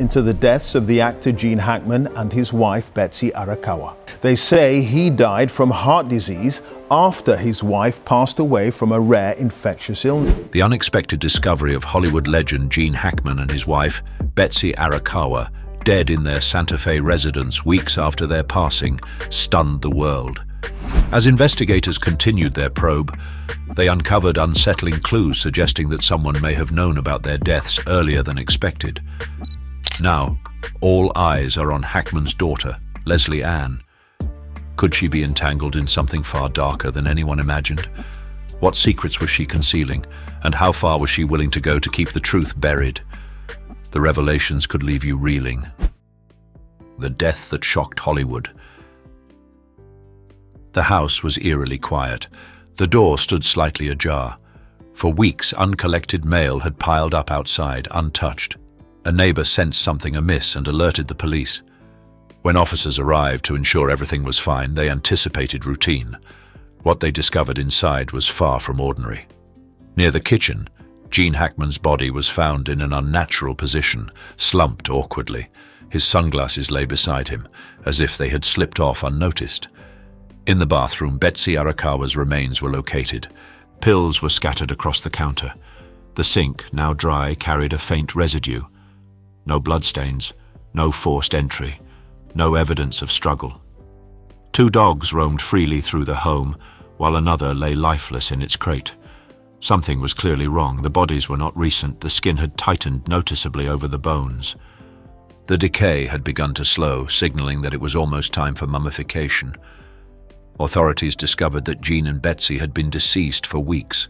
into the deaths of the actor Gene Hackman and his wife Betsy Arakawa. They say he died from heart disease after his wife passed away from a rare infectious illness. The unexpected discovery of Hollywood legend Gene Hackman and his wife, Betsy Arakawa, dead in their Santa Fe residence weeks after their passing, stunned the world. As investigators continued their probe, they uncovered unsettling clues suggesting that someone may have known about their deaths earlier than expected. Now, all eyes are on Hackman's daughter, Leslie Ann. Could she be entangled in something far darker than anyone imagined? What secrets was she concealing, and how far was she willing to go to keep the truth buried? The revelations could leave you reeling. The death that shocked Hollywood. The house was eerily quiet. The door stood slightly ajar. For weeks, uncollected mail had piled up outside, untouched. A neighbor sensed something amiss and alerted the police. When officers arrived to ensure everything was fine, they anticipated routine. What they discovered inside was far from ordinary. Near the kitchen, Gene Hackman's body was found in an unnatural position, slumped awkwardly. His sunglasses lay beside him, as if they had slipped off unnoticed. In the bathroom, Betsy Arakawa's remains were located. Pills were scattered across the counter. The sink, now dry, carried a faint residue. No bloodstains, no forced entry, no evidence of struggle. 2 dogs roamed freely through the home, while another lay lifeless in its crate. Something was clearly wrong. The bodies were not recent. The skin had tightened noticeably over the bones. The decay had begun to slow, signaling that it was almost time for mummification. Authorities discovered that Gene and Betsy had been deceased for weeks.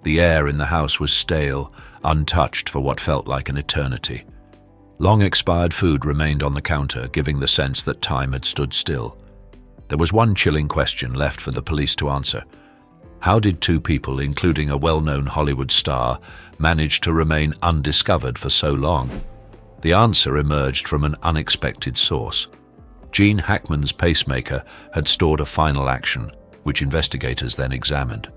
The air in the house was stale, untouched for what felt like an eternity. Long-expired food remained on the counter, giving the sense that time had stood still. There was one chilling question left for the police to answer. How did 2 people, including a well-known Hollywood star, manage to remain undiscovered for so long? The answer emerged from an unexpected source. Gene Hackman's pacemaker had stored a final action, which investigators then examined.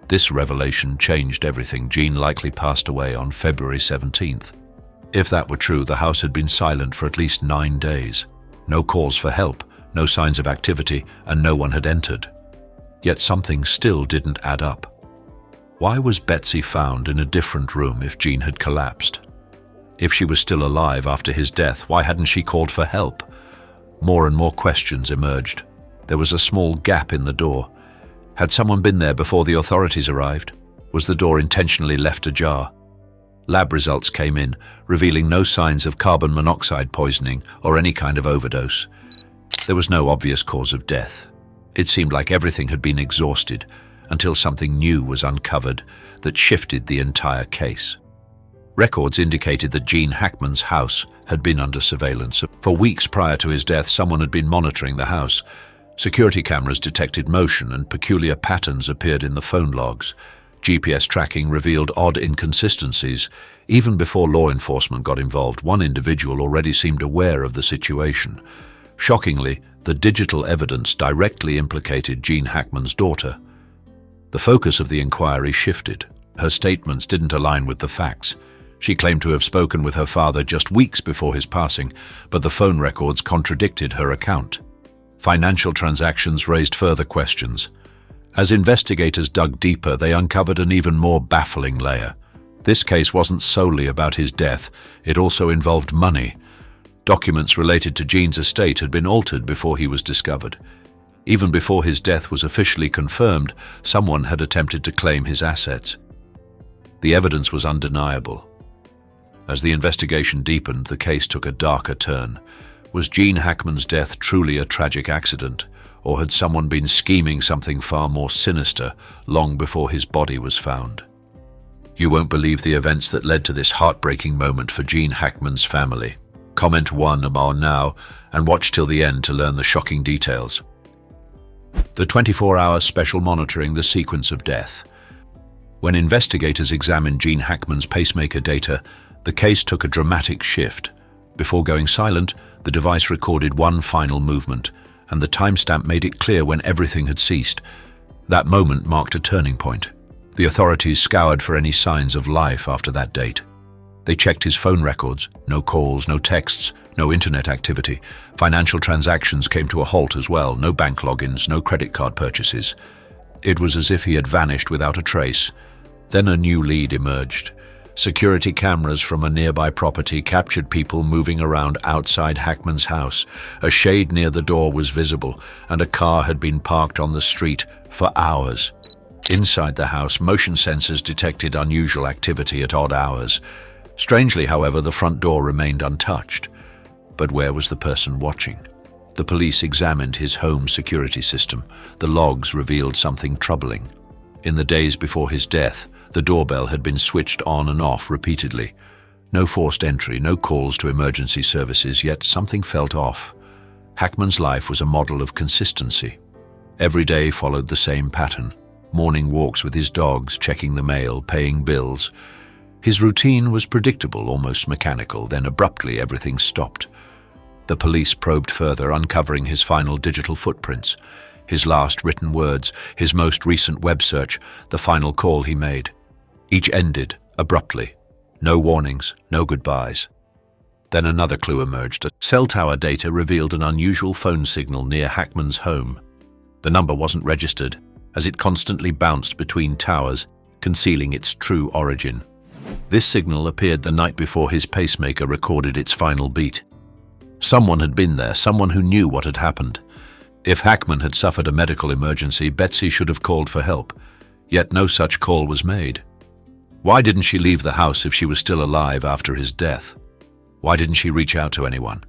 This revelation changed everything. Gene likely passed away on February 17th. If that were true, the house had been silent for at least 9 days. No calls for help, no signs of activity, and no one had entered. Yet something still didn't add up. Why was Betsy found in a different room if Gene had collapsed? If she was still alive after his death, why hadn't she called for help? More and more questions emerged. There was a small gap in the door. Had someone been there before the authorities arrived? Was the door intentionally left ajar? Lab results came in, revealing no signs of carbon monoxide poisoning or any kind of overdose. There was no obvious cause of death. It seemed like everything had been exhausted until something new was uncovered that shifted the entire case. Records indicated that Gene Hackman's house had been under surveillance. For weeks prior to his death, someone had been monitoring the house. Security cameras detected motion and peculiar patterns appeared in the phone logs. GPS tracking revealed odd inconsistencies. Even before law enforcement got involved, one individual already seemed aware of the situation. Shockingly, the digital evidence directly implicated Gene Hackman's daughter. The focus of the inquiry shifted. Her statements didn't align with the facts. She claimed to have spoken with her father just weeks before his passing, but the phone records contradicted her account. Financial transactions raised further questions. As investigators dug deeper, they uncovered an even more baffling layer. This case wasn't solely about his death, it also involved money. Documents related to Gene's estate had been altered before he was discovered. Even before his death was officially confirmed, someone had attempted to claim his assets. The evidence was undeniable. As the investigation deepened, the case took a darker turn. Was Gene Hackman's death truly a tragic accident, or had someone been scheming something far more sinister long before his body was found? You won't believe the events that led to this heartbreaking moment for Gene Hackman's family. Comment 1 about now and watch till the end to learn the shocking details. The 24-hour special monitoring the sequence of death. When investigators examined Gene Hackman's pacemaker data, the case took a dramatic shift. Before going silent, the device recorded one final movement, and the timestamp made it clear when everything had ceased. That moment marked a turning point. The authorities scoured for any signs of life after that date. They checked his phone records. No calls, no texts, no internet activity. Financial transactions came to a halt as well. No bank logins, no credit card purchases. It was as if he had vanished without a trace. Then a new lead emerged. Security cameras from a nearby property captured people moving around outside Hackman's house. A shade near the door was visible, and a car had been parked on the street for hours. Inside the house, motion sensors detected unusual activity at odd hours. Strangely, however, the front door remained untouched. But where was the person watching? The police examined his home security system. The logs revealed something troubling. In the days before his death, the doorbell had been switched on and off repeatedly. No forced entry, no calls to emergency services, yet something felt off. Hackman's life was a model of consistency. Every day followed the same pattern. Morning walks with his dogs, checking the mail, paying bills. His routine was predictable, almost mechanical, then abruptly everything stopped. The police probed further, uncovering his final digital footprints, his last written words, his most recent web search, the final call he made. Each ended abruptly. No warnings, no goodbyes. Then another clue emerged. Cell tower data revealed an unusual phone signal near Hackman's home. The number wasn't registered, as it constantly bounced between towers, concealing its true origin. This signal appeared the night before his pacemaker recorded its final beat. Someone had been there, someone who knew what had happened. If Hackman had suffered a medical emergency, Betsy should have called for help, yet no such call was made. Why didn't she leave the house if she was still alive after his death? Why didn't she reach out to anyone?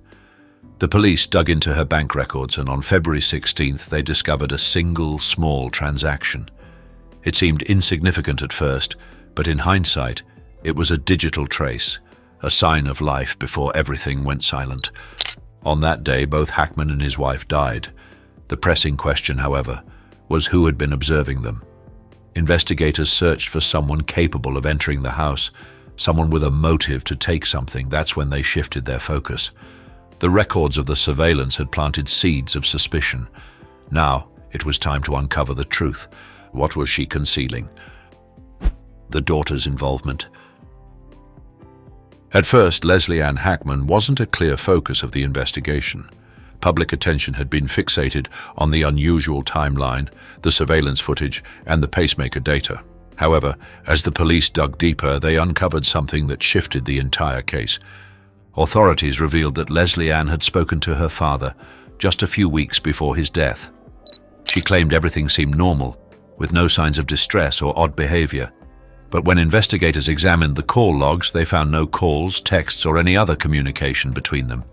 The police dug into her bank records, and on February 16th they discovered a single small transaction. It seemed insignificant at first, but in hindsight, it was a digital trace, a sign of life before everything went silent. On that day, both Hackman and his wife died. The pressing question, however, was who had been observing them. Investigators searched for someone capable of entering the house, someone with a motive to take something. That's when they shifted their focus. The records of the surveillance had planted seeds of suspicion. Now, it was time to uncover the truth. What was she concealing? The daughter's involvement. At first, Leslie Ann Hackman wasn't a clear focus of the investigation. Public attention had been fixated on the unusual timeline, the surveillance footage, and the pacemaker data. However, as the police dug deeper, they uncovered something that shifted the entire case. Authorities revealed that Leslie Ann had spoken to her father just a few weeks before his death. She claimed everything seemed normal, with no signs of distress or odd behavior. But when investigators examined the call logs, they found no calls, texts, or any other communication between them.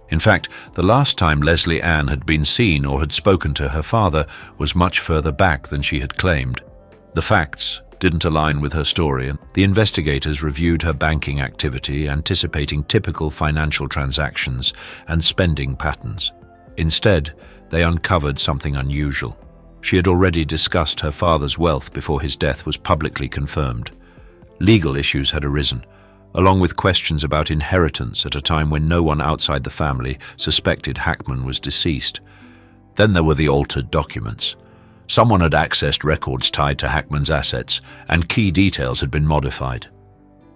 In fact, the last time Leslie Ann had been seen or had spoken to her father was much further back than she had claimed. The facts didn't align with her story, and the investigators reviewed her banking activity, anticipating typical financial transactions and spending patterns. Instead, they uncovered something unusual. She had already discussed her father's wealth before his death was publicly confirmed. Legal issues had arisen, along with questions about inheritance at a time when no one outside the family suspected Hackman was deceased. Then there were the altered documents. Someone had accessed records tied to Hackman's assets, and key details had been modified.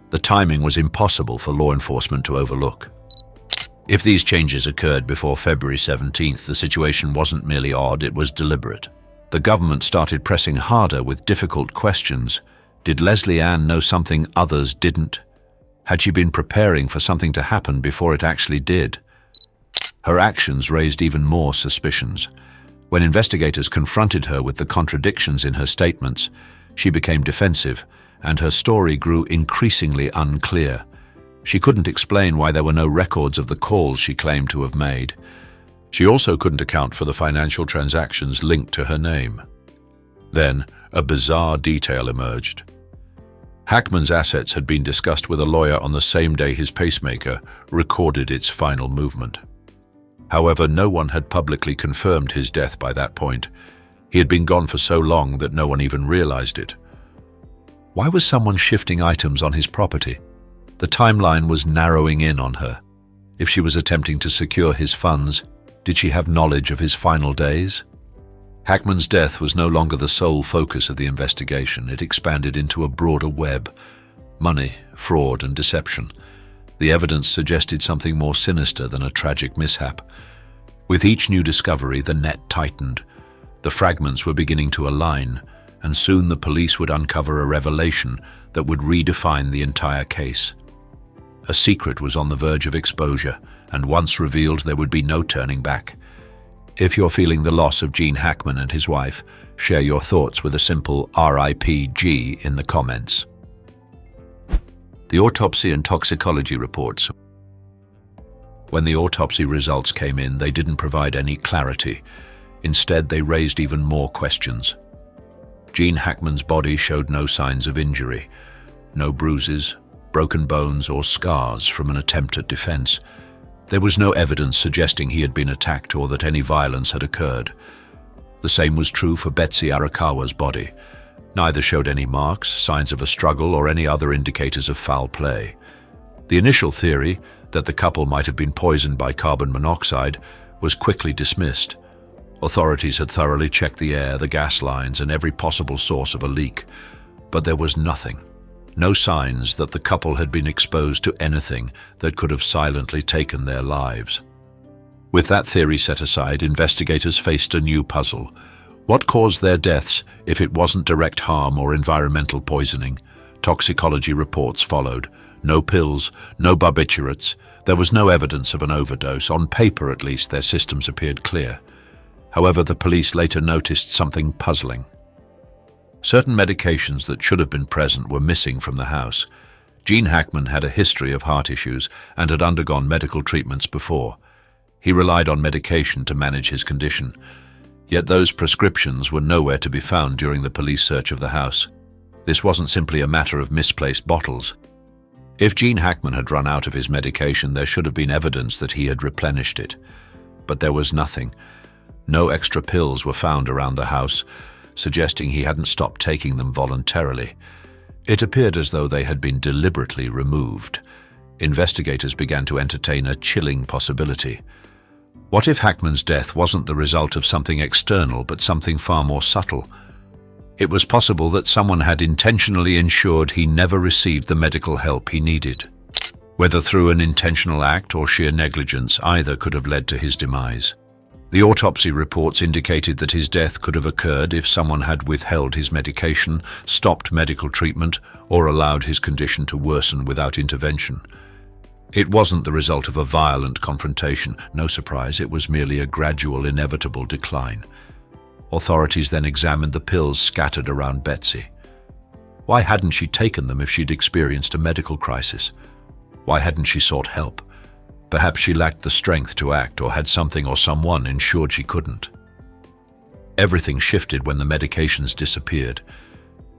The timing was impossible for law enforcement to overlook. If these changes occurred before February 17th, the situation wasn't merely odd, it was deliberate. The government started pressing harder with difficult questions. Did Leslie Ann know something others didn't? Had she been preparing for something to happen before it actually did? Her actions raised even more suspicions. When investigators confronted her with the contradictions in her statements, she became defensive, and her story grew increasingly unclear. She couldn't explain why there were no records of the calls she claimed to have made. She also couldn't account for the financial transactions linked to her name. Then, a bizarre detail emerged. Hackman's assets had been discussed with a lawyer on the same day his pacemaker recorded its final movement. However, no one had publicly confirmed his death by that point. He had been gone for so long that no one even realized it. Why was someone shifting items on his property? The timeline was narrowing in on her. If she was attempting to secure his funds, did she have knowledge of his final days? Hackman's death was no longer the sole focus of the investigation. It expanded into a broader web. Money, fraud, and deception. The evidence suggested something more sinister than a tragic mishap. With each new discovery, the net tightened. The fragments were beginning to align, and soon the police would uncover a revelation that would redefine the entire case. A secret was on the verge of exposure, and once revealed, there would be no turning back. If you're feeling the loss of Gene Hackman and his wife, share your thoughts with a simple RIPG in the comments. The autopsy and toxicology reports. When the autopsy results came in, they didn't provide any clarity. Instead, they raised even more questions. Gene Hackman's body showed no signs of injury, no bruises, broken bones, or scars from an attempt at defense. There was no evidence suggesting he had been attacked or that any violence had occurred. The same was true for Betsy Arakawa's body. Neither showed any marks, signs of a struggle, or any other indicators of foul play. The initial theory, that the couple might have been poisoned by carbon monoxide, was quickly dismissed. Authorities had thoroughly checked the air, the gas lines, and every possible source of a leak. But there was nothing. No signs that the couple had been exposed to anything that could have silently taken their lives. With that theory set aside, investigators faced a new puzzle. What caused their deaths if it wasn't direct harm or environmental poisoning? Toxicology reports followed. No pills, no barbiturates. There was no evidence of an overdose. On paper, at least, their systems appeared clear. However, the police later noticed something puzzling. Certain medications that should have been present were missing from the house. Gene Hackman had a history of heart issues and had undergone medical treatments before. He relied on medication to manage his condition. Yet those prescriptions were nowhere to be found during the police search of the house. This wasn't simply a matter of misplaced bottles. If Gene Hackman had run out of his medication, there should have been evidence that he had replenished it. But there was nothing. No extra pills were found around the house, suggesting he hadn't stopped taking them voluntarily. It appeared as though they had been deliberately removed. Investigators began to entertain a chilling possibility. What if Hackman's death wasn't the result of something external, but something far more subtle? It was possible that someone had intentionally ensured he never received the medical help he needed. Whether through an intentional act or sheer negligence, either could have led to his demise. The autopsy reports indicated that his death could have occurred if someone had withheld his medication, stopped medical treatment, or allowed his condition to worsen without intervention. It wasn't the result of a violent confrontation. No surprise, it was merely a gradual, inevitable decline. Authorities then examined the pills scattered around Betsy. Why hadn't she taken them if she'd experienced a medical crisis? Why hadn't she sought help? Perhaps she lacked the strength to act, or had something or someone ensured she couldn't. Everything shifted when the medications disappeared.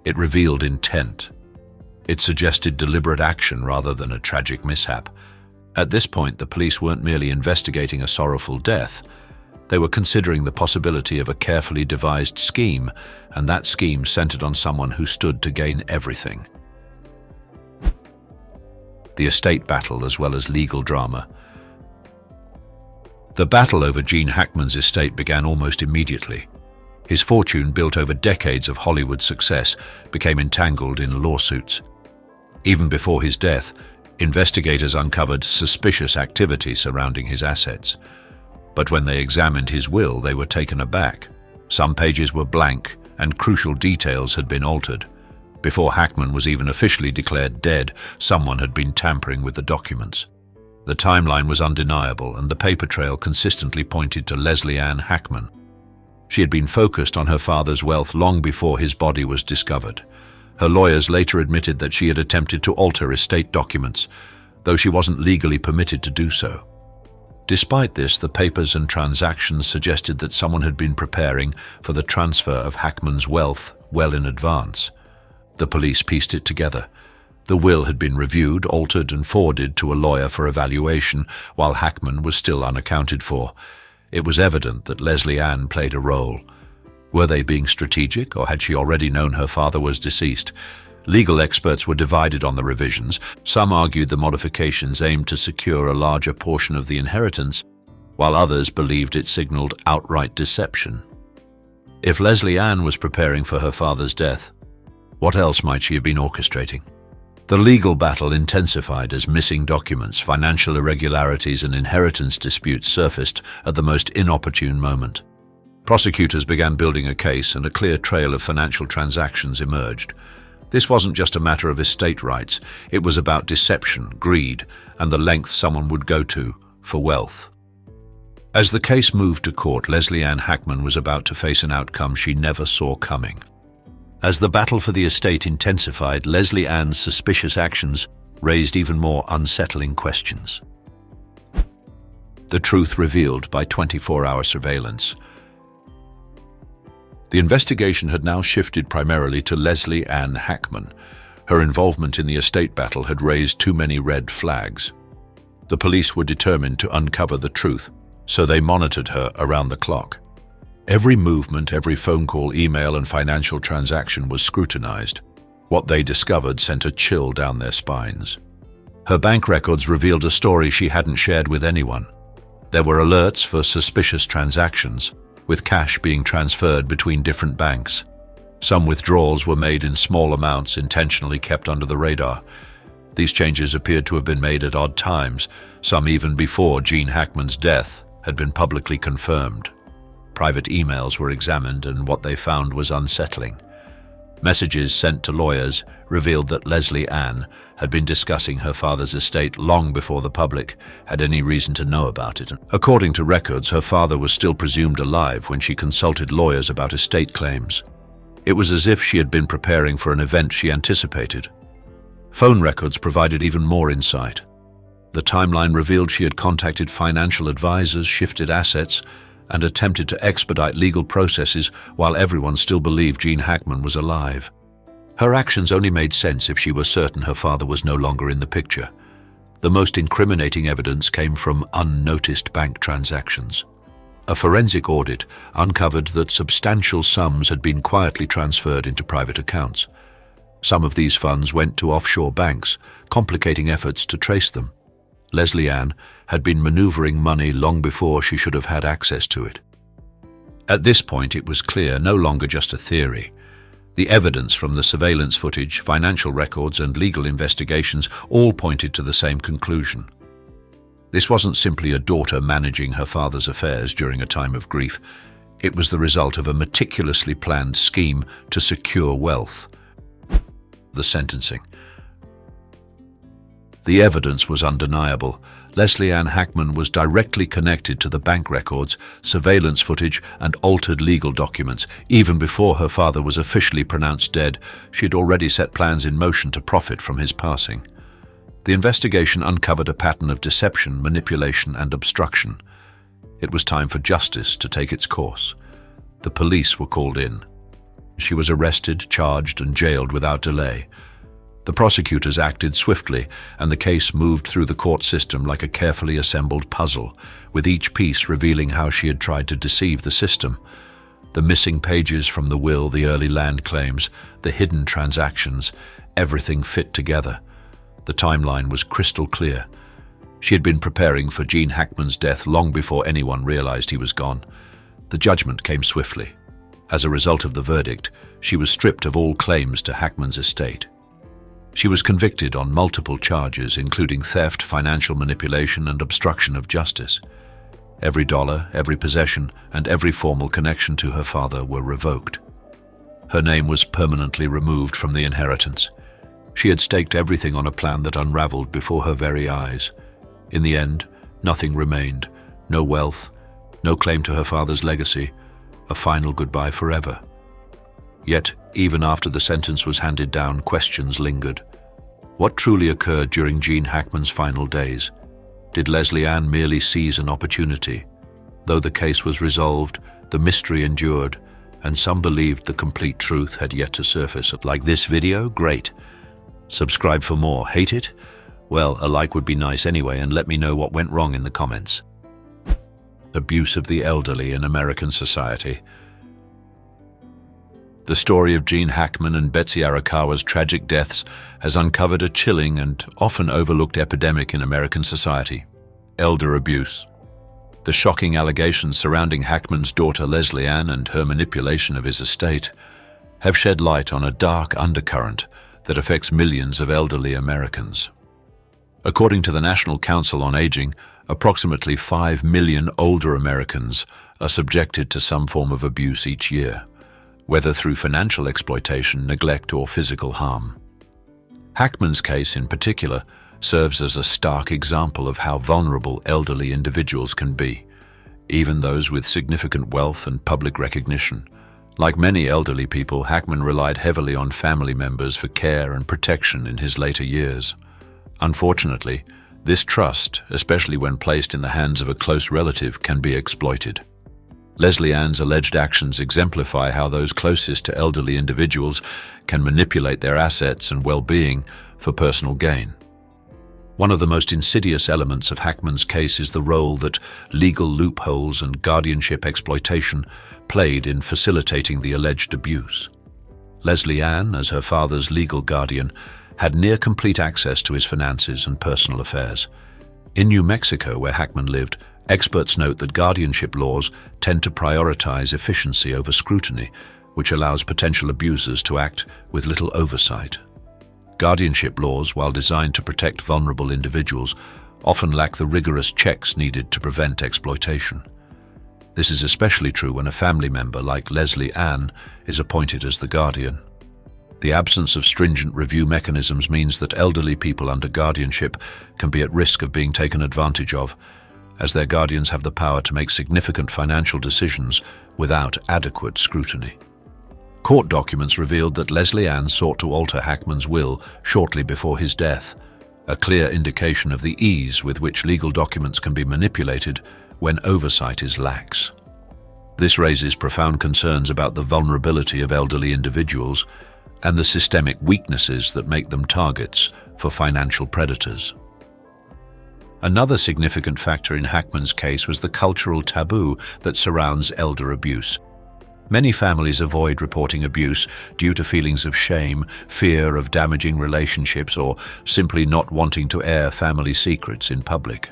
It revealed intent. It suggested deliberate action rather than a tragic mishap. At this point, the police weren't merely investigating a sorrowful death. They were considering the possibility of a carefully devised scheme, and that scheme centered on someone who stood to gain everything. The estate battle as well as legal drama. The battle over Gene Hackman's estate began almost immediately. His fortune, built over decades of Hollywood success, became entangled in lawsuits. Even before his death, investigators uncovered suspicious activity surrounding his assets. But when they examined his will, they were taken aback. Some pages were blank, and crucial details had been altered. Before Hackman was even officially declared dead, someone had been tampering with the documents. The timeline was undeniable, and the paper trail consistently pointed to Leslie Ann Hackman. She had been focused on her father's wealth long before his body was discovered. Her lawyers later admitted that she had attempted to alter estate documents, though she wasn't legally permitted to do so. Despite this, the papers and transactions suggested that someone had been preparing for the transfer of Hackman's wealth well in advance. The police pieced it together. The will had been reviewed, altered, and forwarded to a lawyer for evaluation, while Hackman was still unaccounted for. It was evident that Leslie Ann played a role. Were they being strategic, or had she already known her father was deceased? Legal experts were divided on the revisions. Some argued the modifications aimed to secure a larger portion of the inheritance, while others believed it signaled outright deception. If Leslie Ann was preparing for her father's death, what else might she have been orchestrating? The legal battle intensified as missing documents, financial irregularities, and inheritance disputes surfaced at the most inopportune moment. Prosecutors began building a case, and a clear trail of financial transactions emerged. This wasn't just a matter of estate rights, it was about deception, greed, and the lengths someone would go to for wealth. As the case moved to court, Leslie Ann Hackman was about to face an outcome she never saw coming. As the battle for the estate intensified, Leslie Ann's suspicious actions raised even more unsettling questions. The truth revealed by 24-hour surveillance. The investigation had now shifted primarily to Leslie Ann Hackman. Her involvement in the estate battle had raised too many red flags. The police were determined to uncover the truth, so they monitored her around the clock. Every movement, every phone call, email, and financial transaction was scrutinized. What they discovered sent a chill down their spines. Her bank records revealed a story she hadn't shared with anyone. There were alerts for suspicious transactions, with cash being transferred between different banks. Some withdrawals were made in small amounts, intentionally kept under the radar. These changes appeared to have been made at odd times, some even before Gene Hackman's death had been publicly confirmed. Private emails were examined, and what they found was unsettling. Messages sent to lawyers revealed that Leslie Ann had been discussing her father's estate long before the public had any reason to know about it. According to records, her father was still presumed alive when she consulted lawyers about estate claims. It was as if she had been preparing for an event she anticipated. Phone records provided even more insight. The timeline revealed she had contacted financial advisors, shifted assets, and attempted to expedite legal processes while everyone still believed Gene Hackman was alive. Her actions only made sense if she was certain her father was no longer in the picture. The most incriminating evidence came from unnoticed bank transactions. A forensic audit uncovered that substantial sums had been quietly transferred into private accounts. Some of these funds went to offshore banks, complicating efforts to trace them. Leslie Ann had been maneuvering money long before she should have had access to it. At this point, it was clear, no longer just a theory. The evidence from the surveillance footage, financial records, and legal investigations all pointed to the same conclusion. This wasn't simply a daughter managing her father's affairs during a time of grief. It was the result of a meticulously planned scheme to secure wealth. The sentencing. The evidence was undeniable. Leslie Ann Hackman was directly connected to the bank records, surveillance footage, and altered legal documents. Even before her father was officially pronounced dead, she had already set plans in motion to profit from his passing. The investigation uncovered a pattern of deception, manipulation, and obstruction. It was time for justice to take its course. The police were called in. She was arrested, charged, and jailed without delay. The prosecutors acted swiftly, and the case moved through the court system like a carefully assembled puzzle, with each piece revealing how she had tried to deceive the system. The missing pages from the will, the early land claims, the hidden transactions, everything fit together. The timeline was crystal clear. She had been preparing for Gene Hackman's death long before anyone realized he was gone. The judgment came swiftly. As a result of the verdict, she was stripped of all claims to Hackman's estate. She was convicted on multiple charges, including theft, financial manipulation, and obstruction of justice. Every dollar, every possession, and every formal connection to her father were revoked. Her name was permanently removed from the inheritance. She had staked everything on a plan that unraveled before her very eyes. In the end, nothing remained. No wealth, no claim to her father's legacy, a final goodbye forever. Yet, even after the sentence was handed down, questions lingered. What truly occurred during Gene Hackman's final days? Did Leslie Ann merely seize an opportunity? Though the case was resolved, the mystery endured, and some believed the complete truth had yet to surface. Like this video? Great. Subscribe for more. Hate it? Well, a like would be nice anyway, and let me know what went wrong in the comments. Abuse of the elderly in American society. The story of Gene Hackman and Betsy Arakawa's tragic deaths has uncovered a chilling and often overlooked epidemic in American society: elder abuse. The shocking allegations surrounding Hackman's daughter Leslie Ann and her manipulation of his estate have shed light on a dark undercurrent that affects millions of elderly Americans. According to the National Council on Aging, approximately 5 million older Americans are subjected to some form of abuse each year, whether through financial exploitation, neglect, or physical harm. Hackman's case in particular serves as a stark example of how vulnerable elderly individuals can be, even those with significant wealth and public recognition. Like many elderly people, Hackman relied heavily on family members for care and protection in his later years. Unfortunately, this trust, especially when placed in the hands of a close relative, can be exploited. Leslie Ann's alleged actions exemplify how those closest to elderly individuals can manipulate their assets and well-being for personal gain. One of the most insidious elements of Hackman's case is the role that legal loopholes and guardianship exploitation played in facilitating the alleged abuse. Leslie Ann, as her father's legal guardian, had near-complete access to his finances and personal affairs. In New Mexico, where Hackman lived, experts note that guardianship laws tend to prioritize efficiency over scrutiny, which allows potential abusers to act with little oversight. Guardianship laws, while designed to protect vulnerable individuals, often lack the rigorous checks needed to prevent exploitation. This is especially true when a family member like Leslie Ann is appointed as the guardian. The absence of stringent review mechanisms means that elderly people under guardianship can be at risk of being taken advantage of, as their guardians have the power to make significant financial decisions without adequate scrutiny. Court documents revealed that Leslie Ann sought to alter Hackman's will shortly before his death, a clear indication of the ease with which legal documents can be manipulated when oversight is lax. This raises profound concerns about the vulnerability of elderly individuals and the systemic weaknesses that make them targets for financial predators. Another significant factor in Hackman's case was the cultural taboo that surrounds elder abuse. Many families avoid reporting abuse due to feelings of shame, fear of damaging relationships, or simply not wanting to air family secrets in public.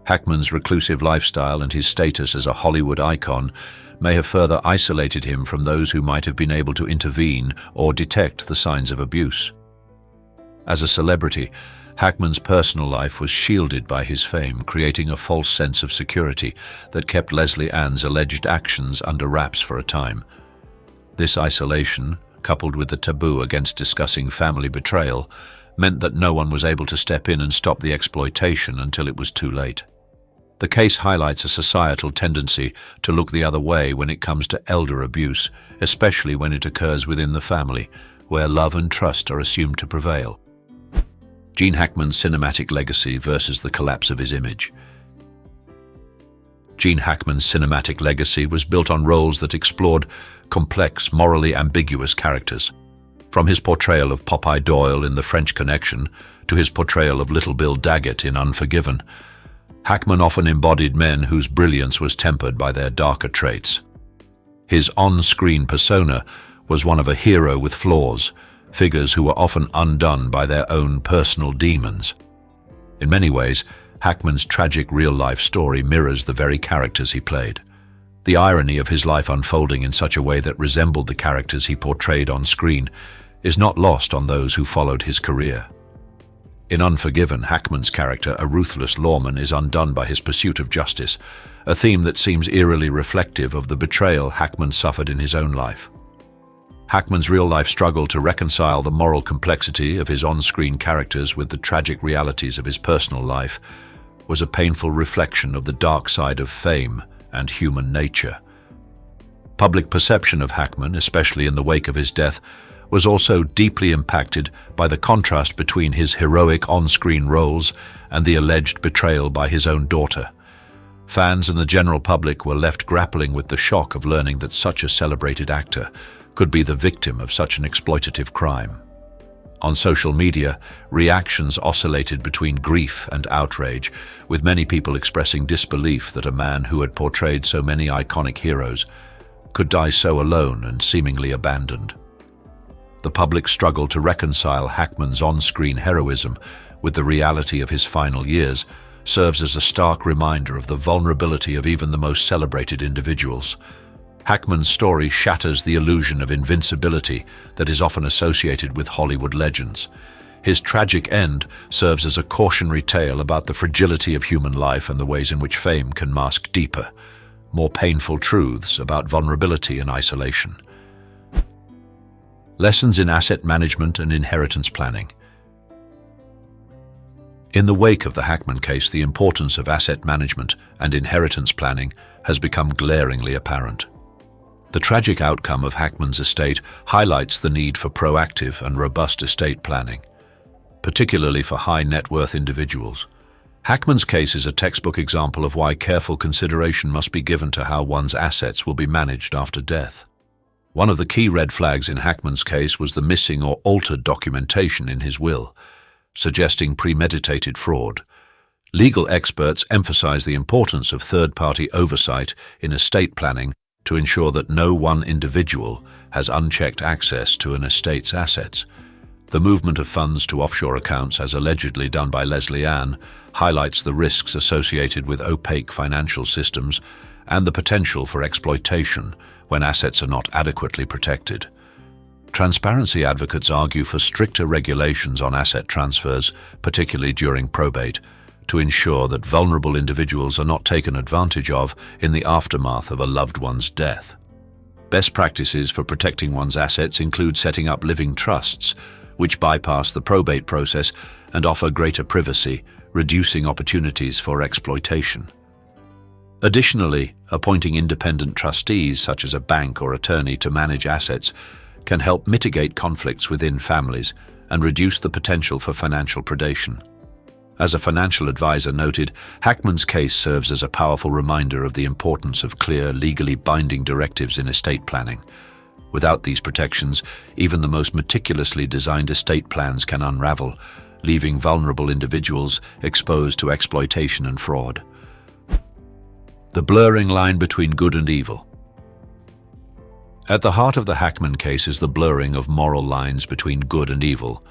Hackman's reclusive lifestyle and his status as a Hollywood icon may have further isolated him from those who might have been able to intervene or detect the signs of abuse. As a celebrity, Hackman's personal life was shielded by his fame, creating a false sense of security that kept Leslie Ann's alleged actions under wraps for a time. This isolation, coupled with the taboo against discussing family betrayal, meant that no one was able to step in and stop the exploitation until it was too late. The case highlights a societal tendency to look the other way when it comes to elder abuse, especially when it occurs within the family, where love and trust are assumed to prevail. Gene Hackman's cinematic legacy versus the collapse of his image. Gene Hackman's cinematic legacy was built on roles that explored complex, morally ambiguous characters. From his portrayal of Popeye Doyle in The French Connection to his portrayal of Little Bill Daggett in Unforgiven, Hackman often embodied men whose brilliance was tempered by their darker traits. His on-screen persona was one of a hero with flaws, figures who were often undone by their own personal demons. In many ways, Hackman's tragic real-life story mirrors the very characters he played. The irony of his life unfolding in such a way that resembled the characters he portrayed on screen is not lost on those who followed his career. In Unforgiven, Hackman's character, a ruthless lawman, is undone by his pursuit of justice, a theme that seems eerily reflective of the betrayal Hackman suffered in his own life. Hackman's real-life struggle to reconcile the moral complexity of his on-screen characters with the tragic realities of his personal life was a painful reflection of the dark side of fame and human nature. Public perception of Hackman, especially in the wake of his death, was also deeply impacted by the contrast between his heroic on-screen roles and the alleged betrayal by his own daughter. Fans and the general public were left grappling with the shock of learning that such a celebrated actor could be the victim of such an exploitative crime. On social media, reactions oscillated between grief and outrage, with many people expressing disbelief that a man who had portrayed so many iconic heroes could die so alone and seemingly abandoned. The public struggle to reconcile Hackman's on-screen heroism with the reality of his final years serves as a stark reminder of the vulnerability of even the most celebrated individuals. Hackman's story shatters the illusion of invincibility that is often associated with Hollywood legends. His tragic end serves as a cautionary tale about the fragility of human life and the ways in which fame can mask deeper, more painful truths about vulnerability and isolation. Lessons in asset management and inheritance planning. In the wake of the Hackman case, the importance of asset management and inheritance planning has become glaringly apparent. The tragic outcome of Hackman's estate highlights the need for proactive and robust estate planning, particularly for high net worth individuals. Hackman's case is a textbook example of why careful consideration must be given to how one's assets will be managed after death. One of the key red flags in Hackman's case was the missing or altered documentation in his will, suggesting premeditated fraud. Legal experts emphasize the importance of third-party oversight in estate planning to ensure that no one individual has unchecked access to an estate's assets. The movement of funds to offshore accounts, as allegedly done by Leslie Ann, highlights the risks associated with opaque financial systems and the potential for exploitation when assets are not adequately protected. Transparency advocates argue for stricter regulations on asset transfers, particularly during probate, to ensure that vulnerable individuals are not taken advantage of in the aftermath of a loved one's death. Best practices for protecting one's assets include setting up living trusts, which bypass the probate process and offer greater privacy, reducing opportunities for exploitation. Additionally, appointing independent trustees, such as a bank or attorney, to manage assets can help mitigate conflicts within families and reduce the potential for financial predation. As a financial advisor noted, Hackman's case serves as a powerful reminder of the importance of clear, legally binding directives in estate planning. Without these protections, even the most meticulously designed estate plans can unravel, leaving vulnerable individuals exposed to exploitation and fraud. The blurring line between good and evil. At the heart of the Hackman case is the blurring of moral lines between good and evil.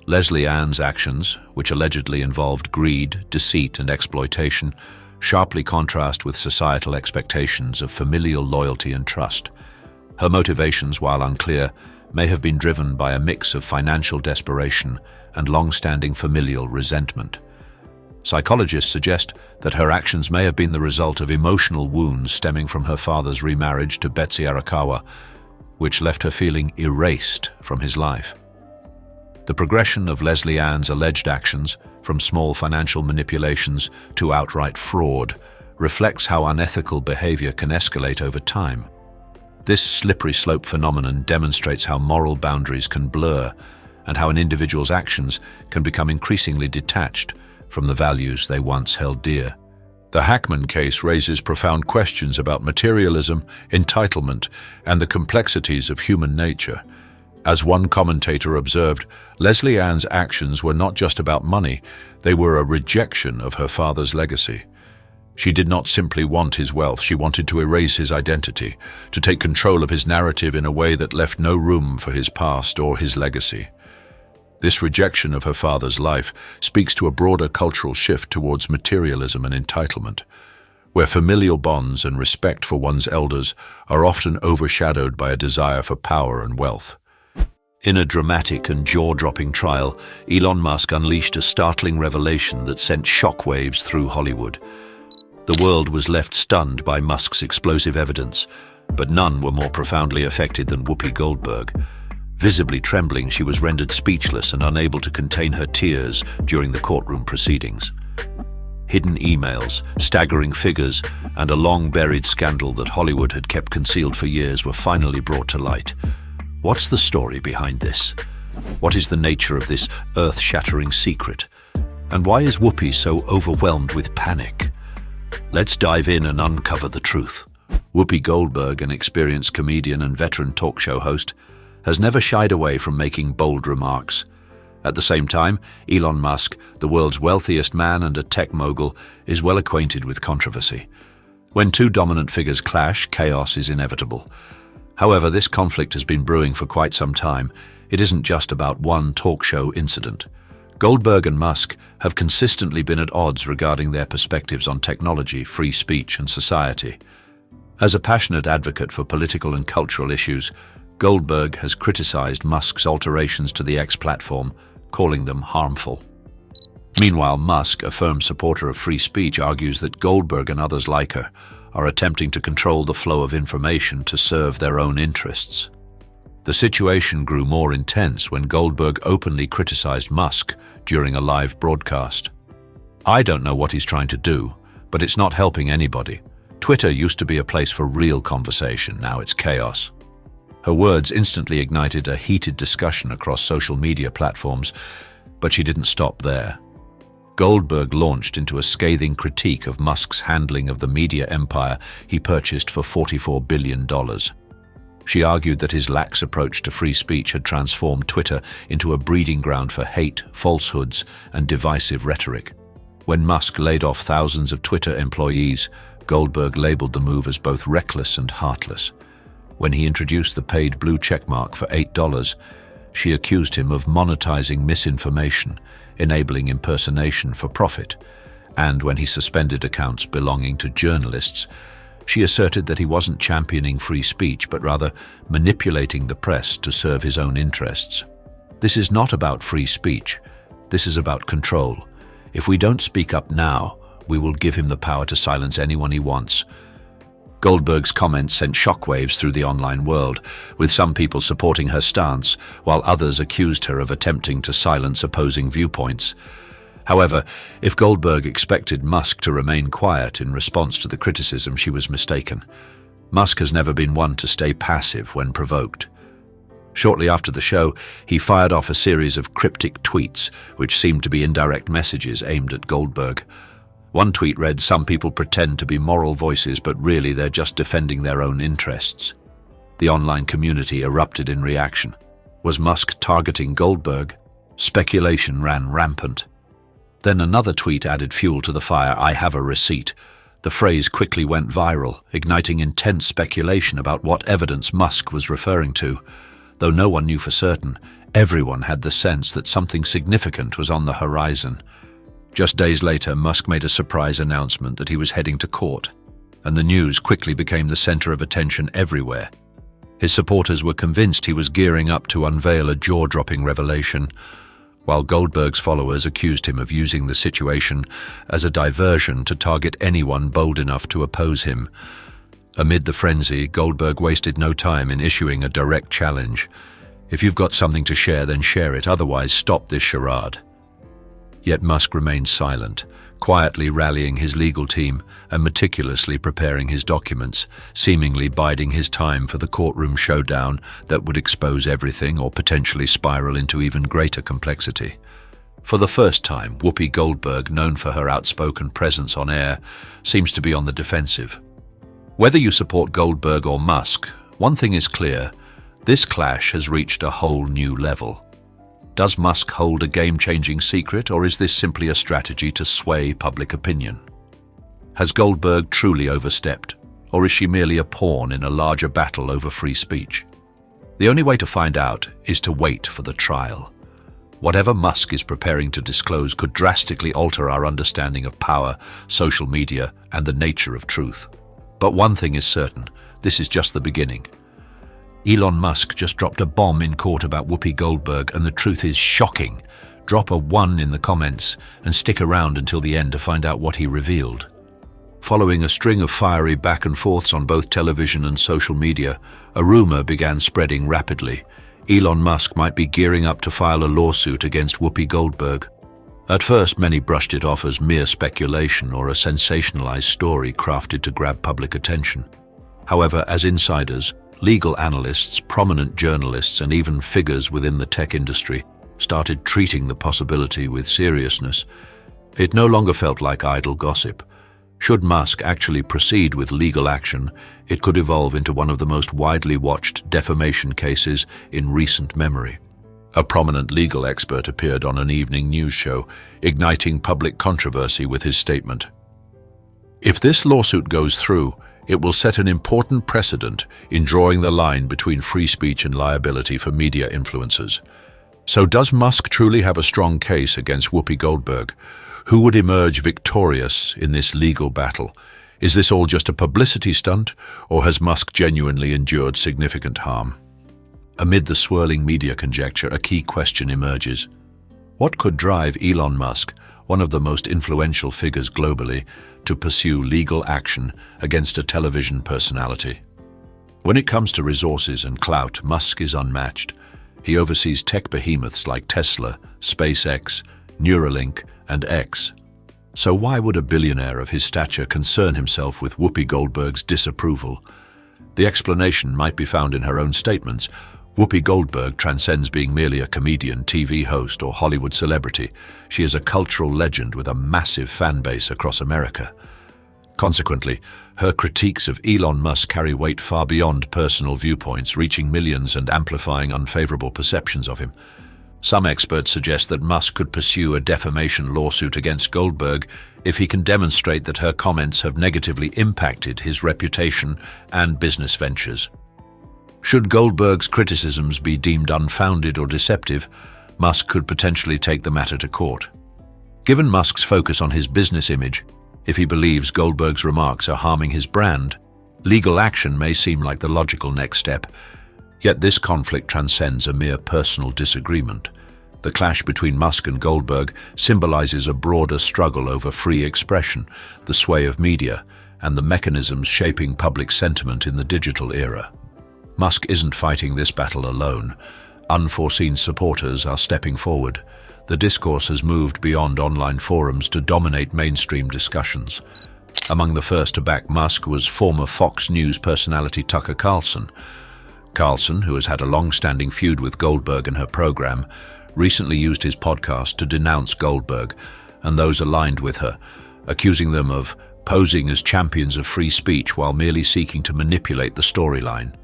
Leslie Ann's actions, which allegedly involved greed, deceit, and exploitation, sharply contrast with societal expectations of familial loyalty and trust. Her motivations, while unclear, may have been driven by a mix of financial desperation and long-standing familial resentment. Psychologists suggest that her actions may have been the result of emotional wounds stemming from her father's remarriage to Betsy Arakawa, which left her feeling erased from his life. The progression of Leslie Ann's alleged actions, from small financial manipulations to outright fraud, reflects how unethical behavior can escalate over time. This slippery slope phenomenon demonstrates how moral boundaries can blur and how an individual's actions can become increasingly detached from the values they once held dear. The Hackman case raises profound questions about materialism, entitlement, and the complexities of human nature. As one commentator observed, Leslie Ann's actions were not just about money, they were a rejection of her father's legacy. She did not simply want his wealth, she wanted to erase his identity, to take control of his narrative in a way that left no room for his past or his legacy. This rejection of her father's life speaks to a broader cultural shift towards materialism and entitlement, where familial bonds and respect for one's elders are often overshadowed by a desire for power and wealth. In a dramatic and jaw-dropping trial, Elon Musk unleashed a startling revelation that sent shockwaves through Hollywood. The world was left stunned by Musk's explosive evidence, but none were more profoundly affected than Whoopi Goldberg. Visibly trembling, she was rendered speechless and unable to contain her tears during the courtroom proceedings. Hidden emails, staggering figures, and a long-buried scandal that Hollywood had kept concealed for years were finally brought to light. What's the story behind this? What is the nature of this earth-shattering secret? And why is Whoopi so overwhelmed with panic? Let's dive in and uncover the truth. Whoopi Goldberg, an experienced comedian and veteran talk show host, has never shied away from making bold remarks. At the same time, Elon Musk, the world's wealthiest man and a tech mogul, is well acquainted with controversy. When two dominant figures clash, chaos is inevitable. However, this conflict has been brewing for quite some time. It isn't just about one talk show incident. Goldberg and Musk have consistently been at odds regarding their perspectives on technology, free speech, and society. As a passionate advocate for political and cultural issues, Goldberg has criticized Musk's alterations to the X platform, calling them harmful. Meanwhile, Musk, a firm supporter of free speech, argues that Goldberg and others like her are attempting to control the flow of information to serve their own interests. The situation grew more intense when Goldberg openly criticized Musk during a live broadcast. "I don't know what he's trying to do, but it's not helping anybody. Twitter used to be a place for real conversation, now it's chaos." Her words instantly ignited a heated discussion across social media platforms, but she didn't stop there. Goldberg launched into a scathing critique of Musk's handling of the media empire he purchased for $44 billion. She argued that his lax approach to free speech had transformed Twitter into a breeding ground for hate, falsehoods, and divisive rhetoric. When Musk laid off thousands of Twitter employees, Goldberg labeled the move as both reckless and heartless. When he introduced the paid blue checkmark for $8, she accused him of monetizing misinformation, enabling impersonation for profit. And when he suspended accounts belonging to journalists, she asserted that he wasn't championing free speech, but rather manipulating the press to serve his own interests. This is not about free speech. This is about control. If we don't speak up now, we will give him the power to silence anyone he wants. Goldberg's comments sent shockwaves through the online world, with some people supporting her stance, while others accused her of attempting to silence opposing viewpoints. However, if Goldberg expected Musk to remain quiet in response to the criticism, she was mistaken. Musk has never been one to stay passive when provoked. Shortly after the show, he fired off a series of cryptic tweets, which seemed to be indirect messages aimed at Goldberg. One tweet read, "Some people pretend to be moral voices, but really they're just defending their own interests." The online community erupted in reaction. Was Musk targeting Goldberg? Speculation ran rampant. Then another tweet added fuel to the fire, "I have a receipt." The phrase quickly went viral, igniting intense speculation about what evidence Musk was referring to. Though no one knew for certain, everyone had the sense that something significant was on the horizon. Just days later, Musk made a surprise announcement that he was heading to court, and the news quickly became the center of attention everywhere. His supporters were convinced he was gearing up to unveil a jaw-dropping revelation, while Goldberg's followers accused him of using the situation as a diversion to target anyone bold enough to oppose him. Amid the frenzy, Goldberg wasted no time in issuing a direct challenge. "If you've got something to share, then share it, otherwise stop this charade." Yet Musk remained silent, quietly rallying his legal team and meticulously preparing his documents, seemingly biding his time for the courtroom showdown that would expose everything or potentially spiral into even greater complexity. For the first time, Whoopi Goldberg, known for her outspoken presence on air, seems to be on the defensive. Whether you support Goldberg or Musk, one thing is clear: this clash has reached a whole new level. Does Musk hold a game-changing secret, or is this simply a strategy to sway public opinion? Has Goldberg truly overstepped, or is she merely a pawn in a larger battle over free speech? The only way to find out is to wait for the trial. Whatever Musk is preparing to disclose could drastically alter our understanding of power, social media, and the nature of truth. But one thing is certain: this is just the beginning. Elon Musk just dropped a bomb in court about Whoopi Goldberg, and the truth is shocking. Drop a 1 in the comments and stick around until the end to find out what he revealed. Following a string of fiery back and forths on both television and social media, a rumor began spreading rapidly. Elon Musk might be gearing up to file a lawsuit against Whoopi Goldberg. At first, many brushed it off as mere speculation or a sensationalized story crafted to grab public attention. However, as insiders, legal analysts, prominent journalists, and even figures within the tech industry started treating the possibility with seriousness. It no longer felt like idle gossip. Should Musk actually proceed with legal action, it could evolve into one of the most widely watched defamation cases in recent memory. A prominent legal expert appeared on an evening news show, igniting public controversy with his statement. "If this lawsuit goes through, it will set an important precedent in drawing the line between free speech and liability for media influencers." So does Musk truly have a strong case against Whoopi Goldberg? Who would emerge victorious in this legal battle? Is this all just a publicity stunt, or has Musk genuinely endured significant harm? Amid the swirling media conjecture, a key question emerges. What could drive Elon Musk, one of the most influential figures globally, to pursue legal action against a television personality? When it comes to resources and clout, Musk is unmatched. He oversees tech behemoths like Tesla, SpaceX, Neuralink, and X. So why would a billionaire of his stature concern himself with Whoopi Goldberg's disapproval? The explanation might be found in her own statements. Whoopi Goldberg transcends being merely a comedian, TV host, or Hollywood celebrity. She is a cultural legend with a massive fan base across America. Consequently, her critiques of Elon Musk carry weight far beyond personal viewpoints, reaching millions and amplifying unfavorable perceptions of him. Some experts suggest that Musk could pursue a defamation lawsuit against Goldberg if he can demonstrate that her comments have negatively impacted his reputation and business ventures. Should Goldberg's criticisms be deemed unfounded or deceptive, Musk could potentially take the matter to court. Given Musk's focus on his business image, if he believes Goldberg's remarks are harming his brand, legal action may seem like the logical next step. Yet this conflict transcends a mere personal disagreement. The clash between Musk and Goldberg symbolizes a broader struggle over free expression, the sway of media, and the mechanisms shaping public sentiment in the digital era. Musk isn't fighting this battle alone. Unforeseen supporters are stepping forward. The discourse has moved beyond online forums to dominate mainstream discussions. Among the first to back Musk was former Fox News personality Tucker Carlson. Carlson, who has had a long-standing feud with Goldberg and her program, recently used his podcast to denounce Goldberg and those aligned with her, accusing them of posing as champions of free speech while merely seeking to manipulate the storyline.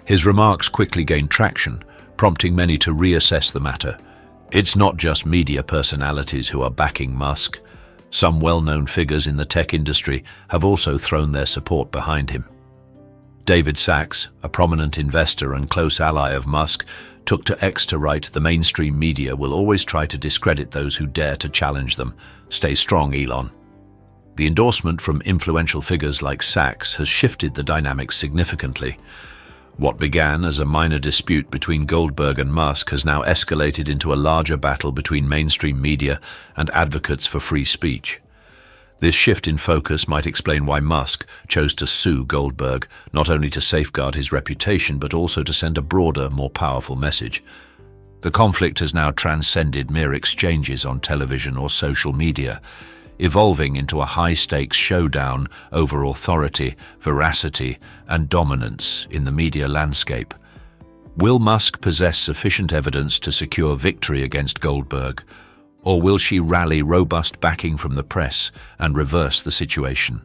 His remarks quickly gained traction, prompting many to reassess the matter. It's not just media personalities who are backing Musk. Some well-known figures in the tech industry have also thrown their support behind him. David Sachs, a prominent investor and close ally of Musk, took to X to write, "The mainstream media will always try to discredit those who dare to challenge them. Stay strong, Elon." The endorsement from influential figures like Sachs has shifted the dynamics significantly. What began as a minor dispute between Goldberg and Musk has now escalated into a larger battle between mainstream media and advocates for free speech. This shift in focus might explain why Musk chose to sue Goldberg, not only to safeguard his reputation but also to send a broader, more powerful message. The conflict has now transcended mere exchanges on television or social media, evolving into a high-stakes showdown over authority, veracity, and dominance in the media landscape. Will Musk possess sufficient evidence to secure victory against Goldberg, or will she rally robust backing from the press and reverse the situation?